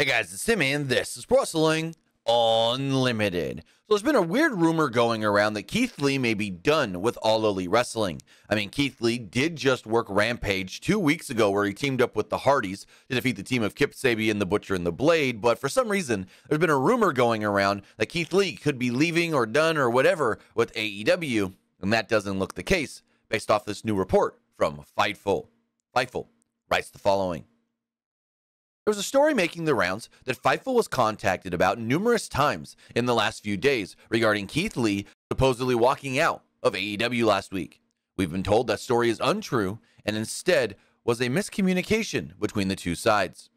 Hey guys, it's Timmy, and this is Wrestling Unlimited. So there's been a weird rumor going around that Keith Lee may be done with All Elite Wrestling. I mean, Keith Lee did just work Rampage 2 weeks ago where he teamed up with the Hardys to defeat the team of Kip Sabian, the Butcher, and the Blade, but for some reason, there's been a rumor going around that Keith Lee could be leaving or done or whatever with AEW, and that doesn't look the case based off this new report from Fightful. Fightful writes the following. There was a story making the rounds that Fightful was contacted about numerous times in the last few days regarding Keith Lee supposedly walking out of AEW last week. We've been told that story is untrue and instead was a miscommunication between the two sides.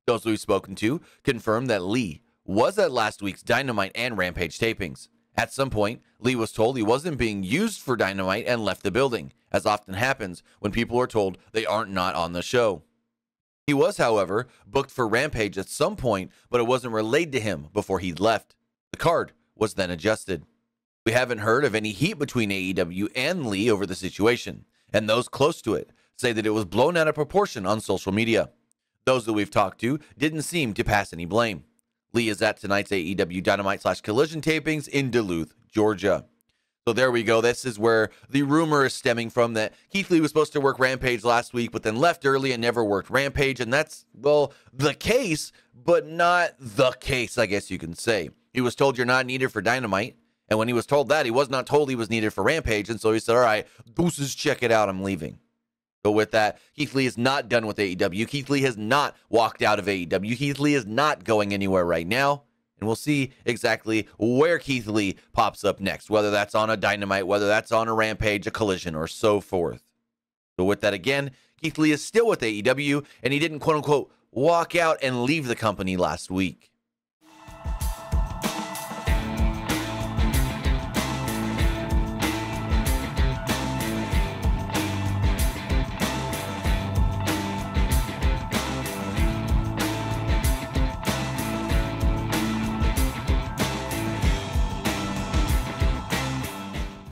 Those we've spoken to confirmed that Lee was at last week's Dynamite and Rampage tapings. At some point, Lee was told he wasn't being used for Dynamite and left the building, as often happens when people are told they aren't not on the show. He was, however, booked for Rampage at some point, but it wasn't relayed to him before he left. The card was then adjusted. We haven't heard of any heat between AEW and Lee over the situation, and those close to it say that it was blown out of proportion on social media. Those that we've talked to didn't seem to pass any blame. Lee is at tonight's AEW Dynamite/Collision tapings in Duluth, Georgia. So there we go. This is where the rumor is stemming from, that Keith Lee was supposed to work Rampage last week, but then left early and never worked Rampage. And that's, well, the case, but not the case, I guess you can say. He was told you're not needed for Dynamite. And when he was told that, he was not told he was needed for Rampage. And so he said, all right, deuces, check it out, I'm leaving. But with that, Keith Lee is not done with AEW. Keith Lee has not walked out of AEW. Keith Lee is not going anywhere right now. And we'll see exactly where Keith Lee pops up next, whether that's on a Dynamite, whether that's on a Rampage, a Collision, or so forth. But with that again, Keith Lee is still with AEW, and he didn't, quote-unquote, walk out and leave the company last week.